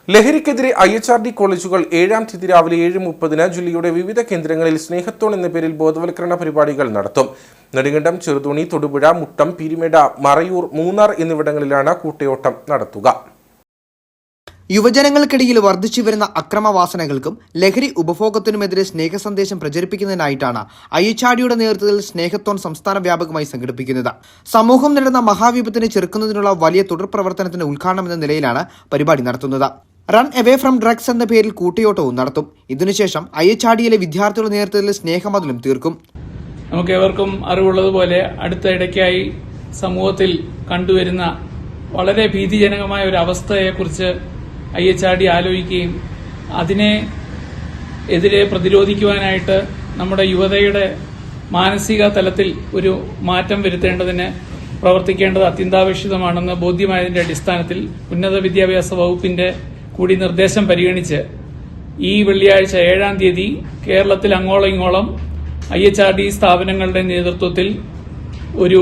ലഹരിക്കെതിരെ IHRD കോളേജുകൾ 7-ാം തീയതി രാവിലെ 7:30 ജില്ലയുടെ വിവിധ കേന്ദ്രങ്ങളിൽ സ്നേഹത്തോൺ എന്ന പേരിൽ ബോധവൽക്കരണ പരിപാടികൾ നടത്തും. നെടുങ്കണ്ടം, ചെറുതോണി, തൊടുപുഴ, മുട്ടം, പീരുമേട്, മറയൂർ, മൂന്നാർ എന്നിവിടങ്ങളിലാണ് കൂട്ടയോട്ടം നടത്തുക. യുവജനങ്ങൾക്കിടയിൽ വർദ്ധിച്ചുവരുന്ന അക്രമവാസനകൾക്കും ലഹരി ഉപഭോഗത്തിനുമെതിരെ സ്നേഹസന്ദേശം പ്രചരിപ്പിക്കുന്നതിനായിട്ടാണ് IHRDയുടെ നേതൃത്വത്തിൽ സ്നേഹത്തോൺ സംസ്ഥാന വ്യാപകമായി സംഘടിപ്പിക്കുന്നത്. സമൂഹം നേരിടുന്ന മഹാവിപത്തിനെ ചെറുക്കുന്നതിനുള്ള വലിയ തുടർ പ്രവർത്തനത്തിന്റെ ഉദ്ഘാടനം എന്ന നിലയിലാണ് പരിപാടി നടത്തുന്നത്. റൺ അവേ ഫ്രം ഡ്രഗ്സ് എന്ന പേരിൽ കൂട്ടയോട്ടവും നടത്തും. ഇതിനുശേഷം IHRDയിലെ വിദ്യാർത്ഥികളുടെ നേതൃത്വത്തിൽ സ്നേഹമതിലും തീർക്കും. നമുക്കേവർക്കും അറിവുള്ളതുപോലെ അടുത്ത ഇടയ്ക്കായി സമൂഹത്തിൽ കണ്ടുവരുന്ന വളരെ ഭീതിജനകമായ ഒരു അവസ്ഥയെക്കുറിച്ച് IHRD ആലോചിക്കുകയും അതിനെ എതിരെ പ്രതിരോധിക്കുവാനായിട്ട് നമ്മുടെ യുവതയുടെ മാനസിക തലത്തിൽ ഒരു മാറ്റം വരുത്തേണ്ടതിന് പ്രവർത്തിക്കേണ്ടത് അത്യന്താപേക്ഷിതമാണെന്ന് ബോധ്യമായതിന്റെ അടിസ്ഥാനത്തിൽ ഉന്നത വിദ്യാഭ്യാസ വകുപ്പിന്റെ കൂടി നിർദ്ദേശം പരിഗണിച്ച് ഈ വെള്ളിയാഴ്ച 7-ാം തീയതി കേരളത്തിൽ അങ്ങോളം ഇങ്ങോളം IHRD സ്ഥാപനങ്ങളുടെ നേതൃത്വത്തിൽ ഒരു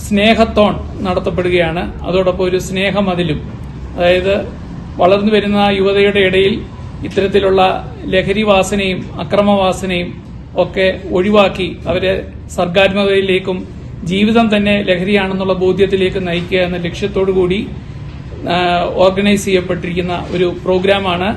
സ്നേഹത്തോൺ നടത്തപ്പെടുകയാണ്. അതോടൊപ്പം ഒരു സ്നേഹമതിലും, അതായത് വളർന്നു വരുന്ന യുവതയുടെ ഇടയിൽ ഇത്തരത്തിലുള്ള ലഹരി വാസനയും അക്രമവാസനയും ഒക്കെ ഒഴിവാക്കി അവരെ സർഗാത്മകതയിലേക്കും ജീവിതം തന്നെ ലഹരിയാണെന്നുള്ള ബോധ്യത്തിലേക്ക് നയിക്കുക എന്ന ലക്ഷ്യത്തോടുകൂടി ഓർഗനൈസ് ചെയ്യപ്പെട്ടിരിക്കുന്ന ഒരു പ്രോഗ്രാമാണ്.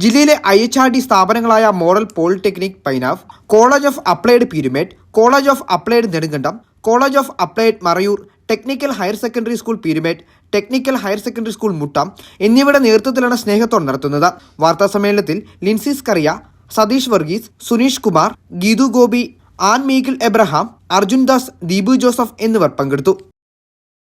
ജില്ലയിലെ IHRD സ്ഥാപനങ്ങളായ model polytechnic Painavu, college of applied Peermade, college of applied Nedumkandam, college of applied Marayoor, technical higher secondary school Peermade, technical higher secondary school Muttom എന്നിവയുടെ നേതൃത്വത്തിലാണ് സ്നേഹത്തോൺ നടത്തുന്നത്. വാർത്താസമ്മേളനത്തിൽ ലിൻസി സ്കറിയ, സതീഷ് വർഗീസ്, സുനീഷ് കുമാർ, ഗീതു ഗോപി, ആൻ മീഗിൾ എബ്രഹാം, അർജുൻ ദാസ്, ദീപു ജോസഫ് എന്നിവർ പങ്കെടുത്തു.